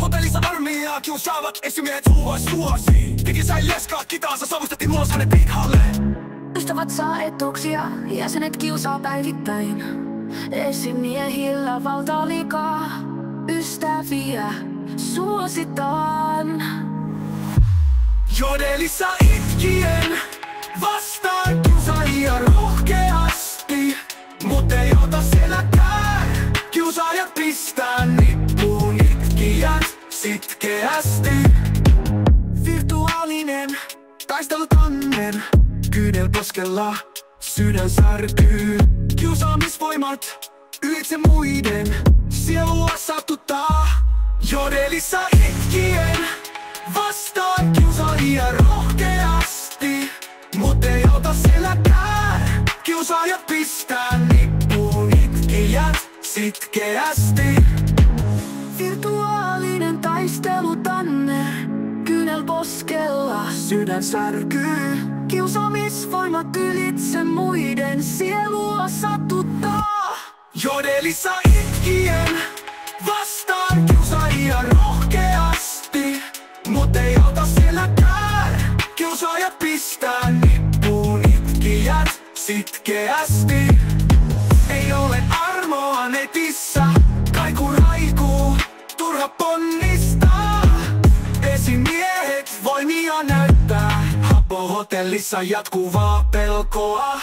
Hotellissa armeijaa kiusaavat esimiehet suosi. Piti sai leskaa kitaansa, savustettiin ulos hänen pihalle. Ystävät saa etuuksia, jäsenet kiusaa päivittäin. Esimiehillä valtaa liikaa, ystäviä suositaan. Jodelissa itkien vastaan kiusaajia rohkeasti, mut ei ota selkään. Kiusaajat pistää nippuun itkijät sitkeästi. Virtuaalinen taistelutannen, kyynelposkella sydän särkyy. Kiusaamisvoimat ylitse muiden sielua satuttaa. Jodelissa itkien vastaan kiusaajia rohkeasti, mut ei ota selkään. Kiusaajat pistää nippuun itkijät sitkeästi. Virtuaalinen taistelutanne, kyynelposkella Sydän särkyy. kiusaamisvoimat ylitse muiden sielua satuttaa. Jodelissa itkien vastaan kiusaajia rohkeasti, mut ei ota selkään. Kiusaajat pistää nippuun itkijät sitkeästi. Ei ole armoa netissä, kaiku raikuu, turha ponnistaa. Esimiehet voimia näyttää, Habbo hotellissa jatkuvaa pelkoa.